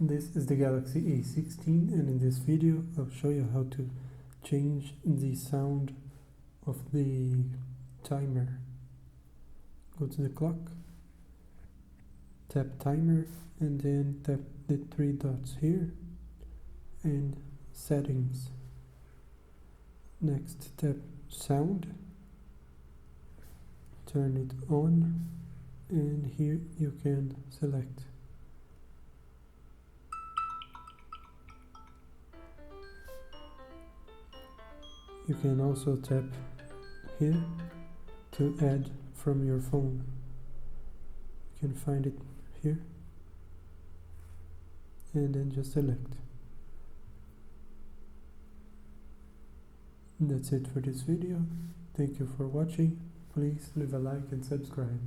This is the Galaxy A16, and in this video I'll show you how to change the sound of the timer. Go to the clock, tap timer, and then tap the three dots here and settings. Next tap sound, turn it on, and here you can select. You can also tap here to add from your phone. You can find it here and then just select. That's it for this video. Thank you for watching. Please leave a like and subscribe.